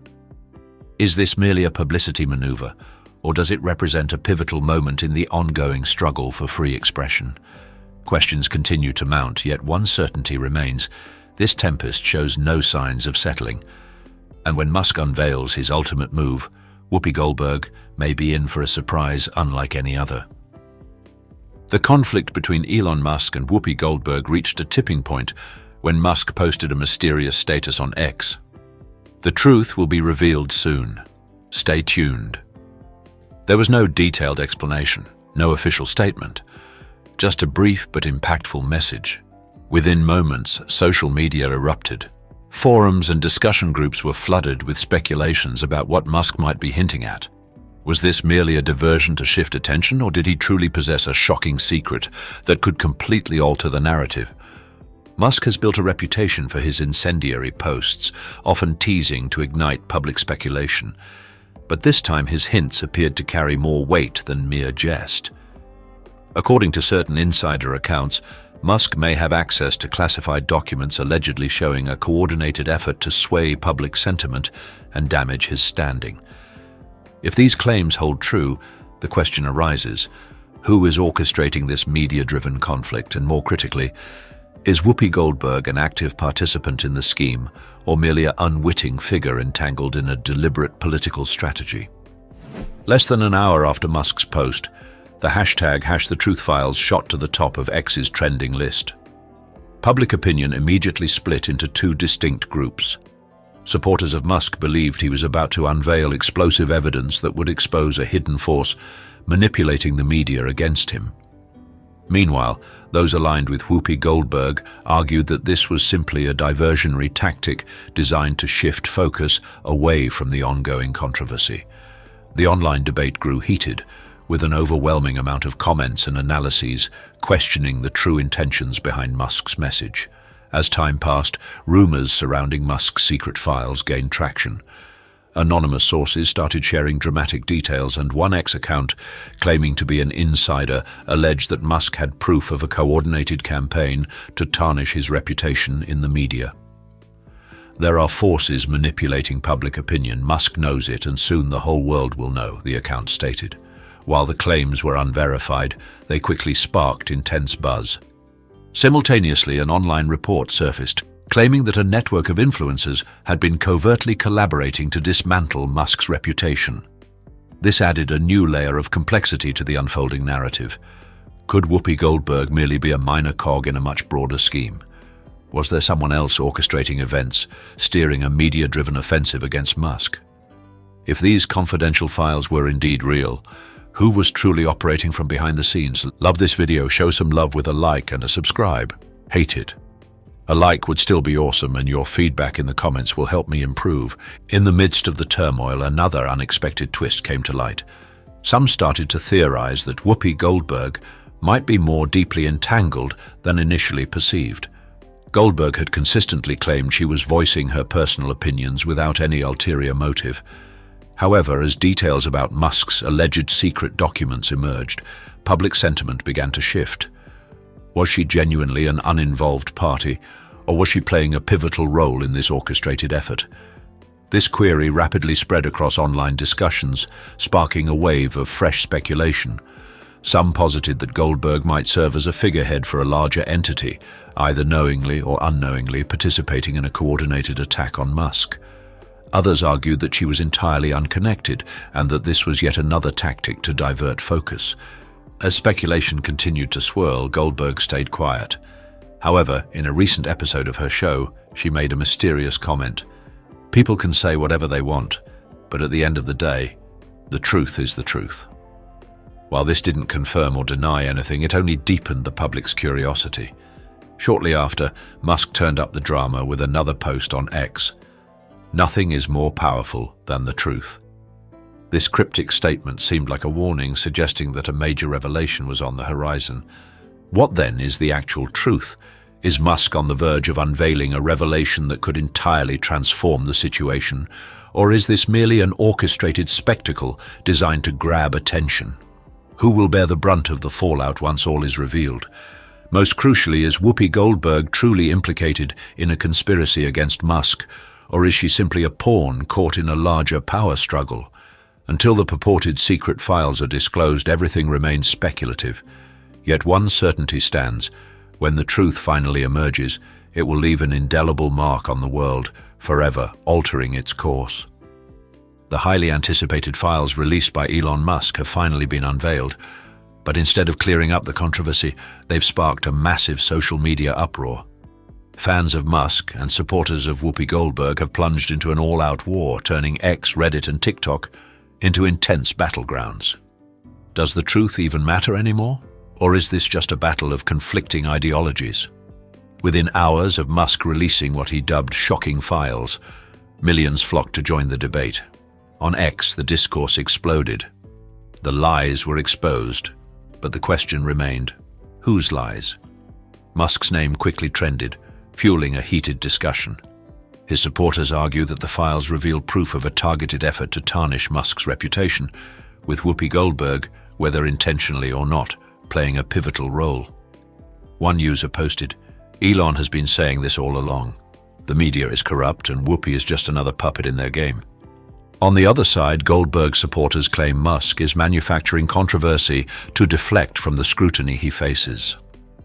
Is this merely a publicity maneuver, or does it represent a pivotal moment in the ongoing struggle for free expression? Questions continue to mount, yet one certainty remains. This tempest shows no signs of settling, and when Musk unveils his ultimate move, Whoopi Goldberg may be in for a surprise unlike any other. The conflict between Elon Musk and Whoopi Goldberg reached a tipping point when Musk posted a mysterious status on X. The truth will be revealed soon. Stay tuned. There was no detailed explanation, no official statement, just a brief but impactful message. Within moments, social media erupted. Forums and discussion groups were flooded with speculations about what Musk might be hinting at. Was this merely a diversion to shift attention, or did he truly possess a shocking secret that could completely alter the narrative? Musk has built a reputation for his incendiary posts, often teasing to ignite public speculation. But this time his hints appeared to carry more weight than mere jest. According to certain insider accounts, Musk may have access to classified documents allegedly showing a coordinated effort to sway public sentiment and damage his standing. If these claims hold true, the question arises: who is orchestrating this media-driven conflict, and more critically, is Whoopi Goldberg an active participant in the scheme, or merely an unwitting figure entangled in a deliberate political strategy? Less than an hour after Musk's post, the hashtag #HashTheTruthFiles shot to the top of X's trending list. Public opinion immediately split into two distinct groups. Supporters of Musk believed he was about to unveil explosive evidence that would expose a hidden force manipulating the media against him. Meanwhile, those aligned with Whoopi Goldberg argued that this was simply a diversionary tactic designed to shift focus away from the ongoing controversy. The online debate grew heated, with an overwhelming amount of comments and analyses questioning the true intentions behind Musk's message. As time passed, rumors surrounding Musk's secret files gained traction. Anonymous sources started sharing dramatic details, and one X account, claiming to be an insider, alleged that Musk had proof of a coordinated campaign to tarnish his reputation in the media. "There are forces manipulating public opinion. Musk knows it, and soon the whole world will know," the account stated. While the claims were unverified, they quickly sparked intense buzz. Simultaneously, an online report surfaced, claiming that a network of influencers had been covertly collaborating to dismantle Musk's reputation. This added a new layer of complexity to the unfolding narrative. Could Whoopi Goldberg merely be a minor cog in a much broader scheme? Was there someone else orchestrating events, steering a media-driven offensive against Musk? If these confidential files were indeed real, who was truly operating from behind the scenes? Love this video, show some love with a like and a subscribe. Hate it? A like would still be awesome, and your feedback in the comments will help me improve. In the midst of the turmoil, another unexpected twist came to light. Some started to theorize that Whoopi Goldberg might be more deeply entangled than initially perceived. Goldberg had consistently claimed she was voicing her personal opinions without any ulterior motive. However, as details about Musk's alleged secret documents emerged, public sentiment began to shift. Was she genuinely an uninvolved party, or was she playing a pivotal role in this orchestrated effort? This query rapidly spread across online discussions, sparking a wave of fresh speculation. Some posited that Goldberg might serve as a figurehead for a larger entity, either knowingly or unknowingly participating in a coordinated attack on Musk. Others argued that she was entirely unconnected and that this was yet another tactic to divert focus. As speculation continued to swirl, Goldberg stayed quiet. However, in a recent episode of her show, she made a mysterious comment. "People can say whatever they want, but at the end of the day, the truth is the truth." While this didn't confirm or deny anything, it only deepened the public's curiosity. Shortly after, Musk turned up the drama with another post on X. "Nothing is more powerful than the truth." This cryptic statement seemed like a warning, suggesting that a major revelation was on the horizon. What then is the actual truth? Is Musk on the verge of unveiling a revelation that could entirely transform the situation? Or is this merely an orchestrated spectacle designed to grab attention? Who will bear the brunt of the fallout once all is revealed? Most crucially, is Whoopi Goldberg truly implicated in a conspiracy against Musk, or is she simply a pawn caught in a larger power struggle? Until the purported secret files are disclosed, everything remains speculative. Yet one certainty stands: when the truth finally emerges, it will leave an indelible mark on the world, forever altering its course. The highly anticipated files released by Elon Musk have finally been unveiled, but instead of clearing up the controversy, they've sparked a massive social media uproar. Fans of Musk and supporters of Whoopi Goldberg have plunged into an all-out war, turning X, Reddit, and TikTok into intense battlegrounds. Does the truth even matter anymore? Or is this just a battle of conflicting ideologies? Within hours of Musk releasing what he dubbed shocking files, millions flocked to join the debate. On X, the discourse exploded. The lies were exposed, but the question remained: whose lies? Musk's name quickly trended, fueling a heated discussion. His supporters argue that the files reveal proof of a targeted effort to tarnish Musk's reputation, with Whoopi Goldberg, whether intentionally or not, playing a pivotal role. One user posted, "Elon has been saying this all along. The media is corrupt and Whoopi is just another puppet in their game." On the other side, Goldberg supporters claim Musk is manufacturing controversy to deflect from the scrutiny he faces.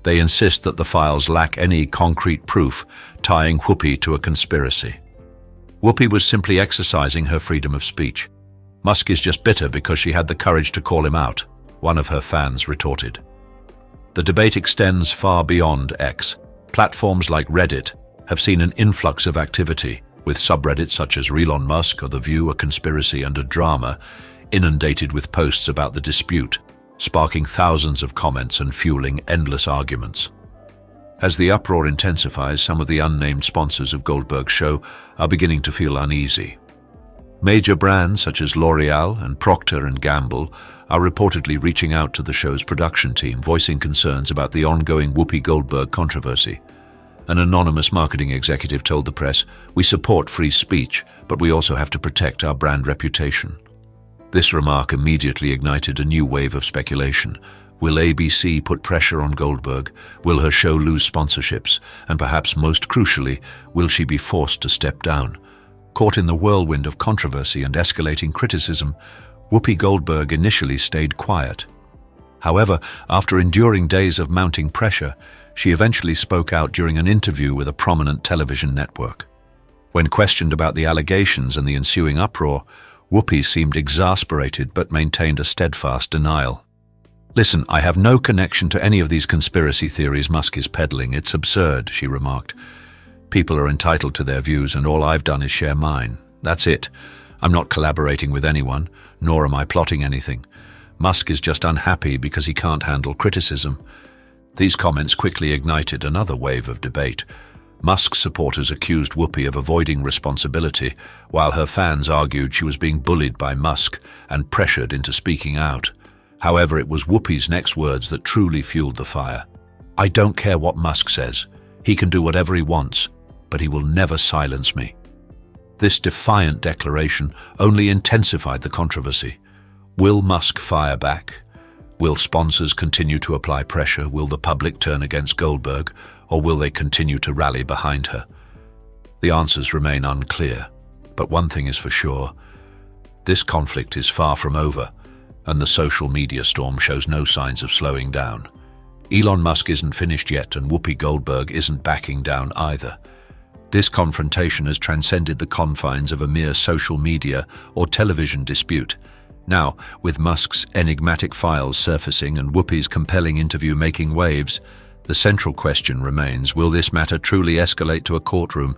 They insist that the files lack any concrete proof tying Whoopi to a conspiracy. Whoopi was simply exercising her freedom of speech. Musk is just bitter because she had the courage to call him out, one of her fans retorted. The debate extends far beyond X. Platforms like Reddit have seen an influx of activity, with subreddits such as Elon Musk or The View, A Conspiracy and a Drama inundated with posts about the dispute, sparking thousands of comments and fueling endless arguments. As the uproar intensifies, some of the unnamed sponsors of Goldberg's show are beginning to feel uneasy. Major brands such as L'Oreal and Procter & Gamble are reportedly reaching out to the show's production team, voicing concerns about the ongoing Whoopi Goldberg controversy. An anonymous marketing executive told the press, "We support free speech, but we also have to protect our brand reputation." This remark immediately ignited a new wave of speculation. Will ABC put pressure on Goldberg? Will her show lose sponsorships? And perhaps most crucially, will she be forced to step down? Caught in the whirlwind of controversy and escalating criticism, Whoopi Goldberg initially stayed quiet. However, after enduring days of mounting pressure, she eventually spoke out during an interview with a prominent television network. When questioned about the allegations and the ensuing uproar, Whoopi seemed exasperated but maintained a steadfast denial. "Listen, I have no connection to any of these conspiracy theories Musk is peddling. It's absurd," she remarked. "People are entitled to their views and all I've done is share mine. That's it. I'm not collaborating with anyone, nor am I plotting anything. Musk is just unhappy because he can't handle criticism." These comments quickly ignited another wave of debate. Musk's supporters accused Whoopi of avoiding responsibility, while her fans argued she was being bullied by Musk and pressured into speaking out. However, it was Whoopi's next words that truly fueled the fire. "I don't care what Musk says. He can do whatever he wants, but he will never silence me." This defiant declaration only intensified the controversy. Will Musk fire back? Will sponsors continue to apply pressure? Will the public turn against Goldberg? Or will they continue to rally behind her? The answers remain unclear, but one thing is for sure. This conflict is far from over, and the social media storm shows no signs of slowing down. Elon Musk isn't finished yet, and Whoopi Goldberg isn't backing down either. This confrontation has transcended the confines of a mere social media or television dispute. Now, with Musk's enigmatic files surfacing and Whoopi's compelling interview making waves, the central question remains, will this matter truly escalate to a courtroom,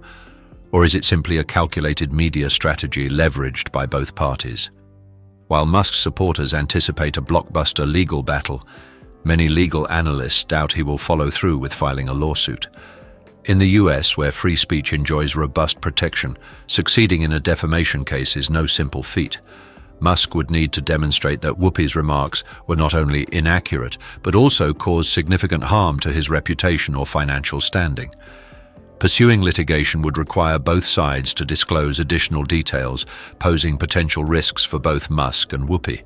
or is it simply a calculated media strategy leveraged by both parties? While Musk's supporters anticipate a blockbuster legal battle, many legal analysts doubt he will follow through with filing a lawsuit. In the US, where free speech enjoys robust protection, succeeding in a defamation case is no simple feat. Musk would need to demonstrate that Whoopi's remarks were not only inaccurate, but also caused significant harm to his reputation or financial standing. Pursuing litigation would require both sides to disclose additional details, posing potential risks for both Musk and Whoopi.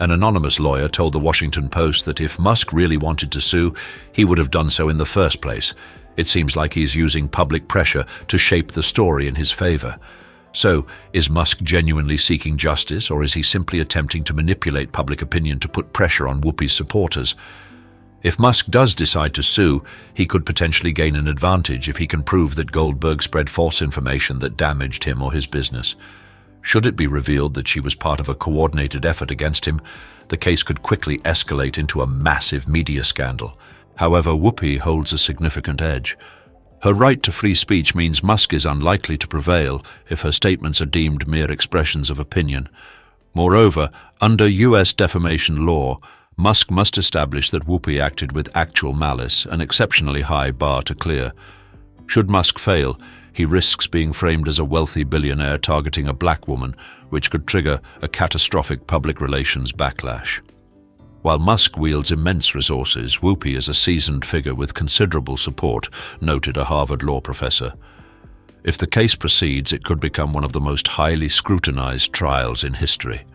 An anonymous lawyer told the Washington Post that if Musk really wanted to sue, he would have done so in the first place. It seems like he's using public pressure to shape the story in his favor. So, is Musk genuinely seeking justice, or is he simply attempting to manipulate public opinion to put pressure on Whoopi's supporters? If Musk does decide to sue, he could potentially gain an advantage if he can prove that Goldberg spread false information that damaged him or his business. Should it be revealed that she was part of a coordinated effort against him, the case could quickly escalate into a massive media scandal. However, Whoopi holds a significant edge. Her right to free speech means Musk is unlikely to prevail if her statements are deemed mere expressions of opinion. Moreover, under US defamation law, Musk must establish that Whoopi acted with actual malice, an exceptionally high bar to clear. Should Musk fail, he risks being framed as a wealthy billionaire targeting a black woman, which could trigger a catastrophic public relations backlash. While Musk wields immense resources, Whoopi is a seasoned figure with considerable support, noted a Harvard law professor. If the case proceeds, it could become one of the most highly scrutinized trials in history.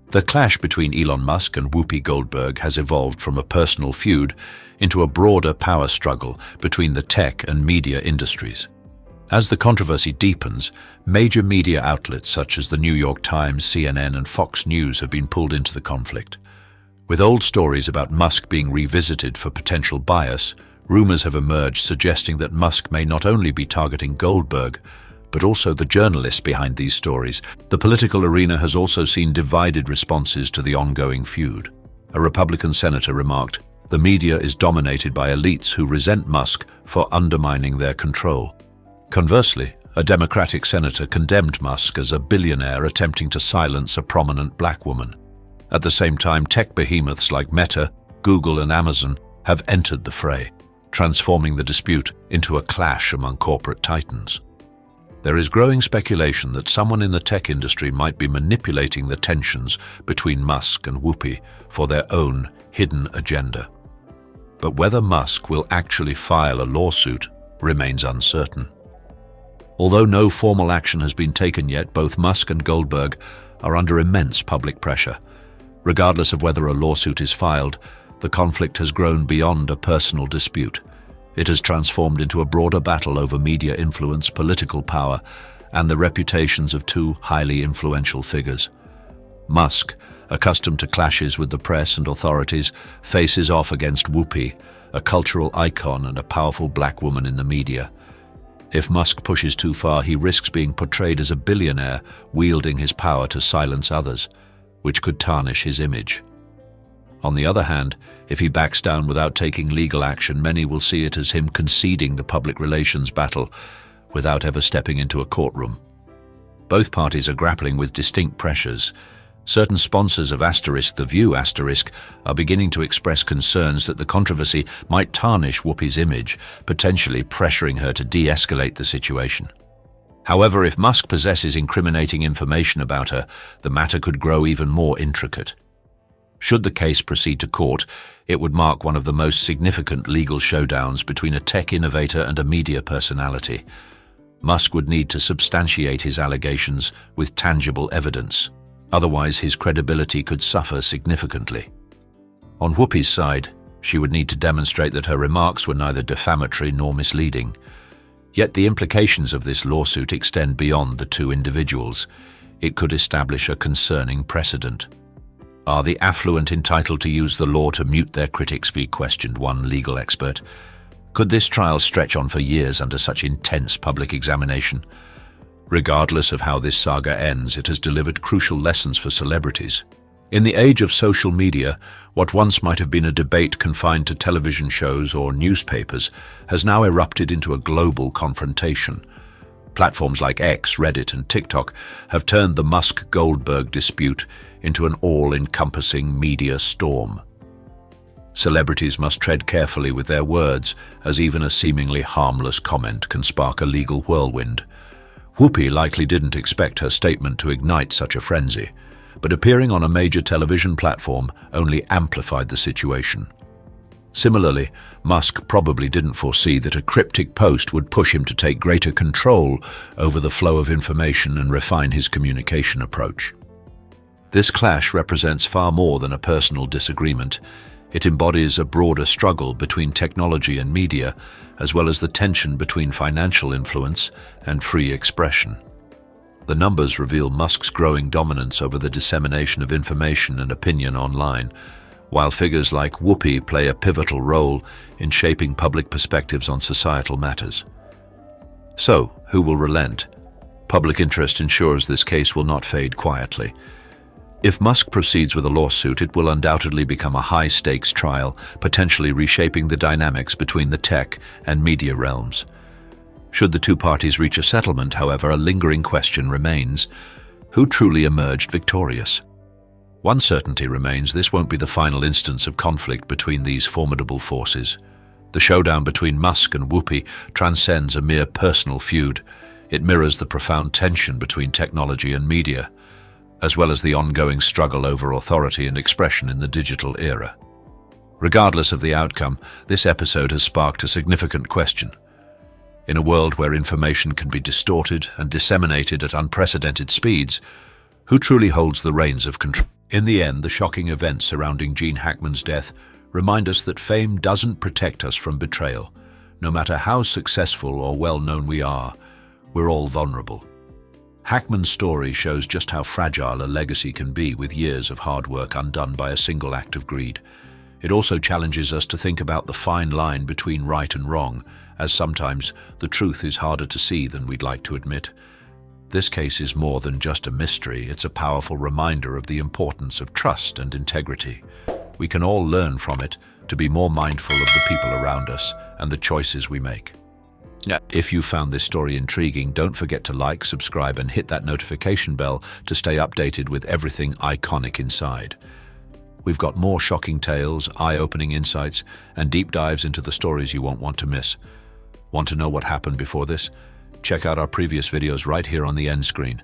The clash between Elon Musk and Whoopi Goldberg has evolved from a personal feud into a broader power struggle between the tech and media industries. As the controversy deepens, major media outlets such as the New York Times, CNN, and Fox News have been pulled into the conflict. With old stories about Musk being revisited for potential bias, rumors have emerged suggesting that Musk may not only be targeting Goldberg, but also the journalists behind these stories. The political arena has also seen divided responses to the ongoing feud. A Republican senator remarked, "The media is dominated by elites who resent Musk for undermining their control." Conversely, a Democratic senator condemned Musk as a billionaire attempting to silence a prominent black woman. At the same time, tech behemoths like Meta, Google, and Amazon have entered the fray, transforming the dispute into a clash among corporate titans. There is growing speculation that someone in the tech industry might be manipulating the tensions between Musk and Whoopi for their own hidden agenda. But whether Musk will actually file a lawsuit remains uncertain. Although no formal action has been taken yet, both Musk and Goldberg are under immense public pressure. Regardless of whether a lawsuit is filed, the conflict has grown beyond a personal dispute. It has transformed into a broader battle over media influence, political power, and the reputations of two highly influential figures. Musk, accustomed to clashes with the press and authorities, faces off against Whoopi, a cultural icon and a powerful black woman in the media. If Musk pushes too far, he risks being portrayed as a billionaire wielding his power to silence others, which could tarnish his image. On the other hand, if he backs down without taking legal action, many will see it as him conceding the public relations battle without ever stepping into a courtroom. Both parties are grappling with distinct pressures. Certain sponsors of The View are beginning to express concerns that the controversy might tarnish Whoopi's image, potentially pressuring her to de-escalate the situation. However, if Musk possesses incriminating information about her, the matter could grow even more intricate. Should the case proceed to court, it would mark one of the most significant legal showdowns between a tech innovator and a media personality. Musk would need to substantiate his allegations with tangible evidence. Otherwise, his credibility could suffer significantly. On Whoopi's side, she would need to demonstrate that her remarks were neither defamatory nor misleading. Yet the implications of this lawsuit extend beyond the two individuals. It could establish a concerning precedent. Are the affluent entitled to use the law to mute their critics? We questioned one legal expert. Could this trial stretch on for years under such intense public examination? Regardless of how this saga ends, it has delivered crucial lessons for celebrities. In the age of social media, what once might have been a debate confined to television shows or newspapers has now erupted into a global confrontation. Platforms like X, Reddit, and TikTok have turned the Musk-Goldberg dispute into an all-encompassing media storm. Celebrities must tread carefully with their words, as even a seemingly harmless comment can spark a legal whirlwind. Whoopi likely didn't expect her statement to ignite such a frenzy, but appearing on a major television platform only amplified the situation. Similarly, Musk probably didn't foresee that a cryptic post would push him to take greater control over the flow of information and refine his communication approach. This clash represents far more than a personal disagreement. It embodies a broader struggle between technology and media, as well as the tension between financial influence and free expression. The numbers reveal Musk's growing dominance over the dissemination of information and opinion online, while figures like Whoopi play a pivotal role in shaping public perspectives on societal matters. So, who will relent? Public interest ensures this case will not fade quietly. If Musk proceeds with a lawsuit, it will undoubtedly become a high-stakes trial, potentially reshaping the dynamics between the tech and media realms. Should the two parties reach a settlement, however, a lingering question remains: who truly emerged victorious? One certainty remains: this won't be the final instance of conflict between these formidable forces. The showdown between Musk and Whoopi transcends a mere personal feud. It mirrors the profound tension between technology and media, as well as the ongoing struggle over authority and expression in the digital era. Regardless of the outcome, this episode has sparked a significant question. In a world where information can be distorted and disseminated at unprecedented speeds, who truly holds the reins of control? In the end, the shocking events surrounding Gene Hackman's death remind us that fame doesn't protect us from betrayal. No matter how successful or well-known we are, we're all vulnerable. Hackman's story shows just how fragile a legacy can be, with years of hard work undone by a single act of greed. It also challenges us to think about the fine line between right and wrong, as sometimes the truth is harder to see than we'd like to admit. This case is more than just a mystery. It's a powerful reminder of the importance of trust and integrity. We can all learn from it to be more mindful of the people around us and the choices we make. If you found this story intriguing, don't forget to like, subscribe, and hit that notification bell to stay updated with everything iconic inside. We've got more shocking tales, eye-opening insights, and deep dives into the stories you won't want to miss. Want to know what happened before this? Check out our previous videos right here on the end screen.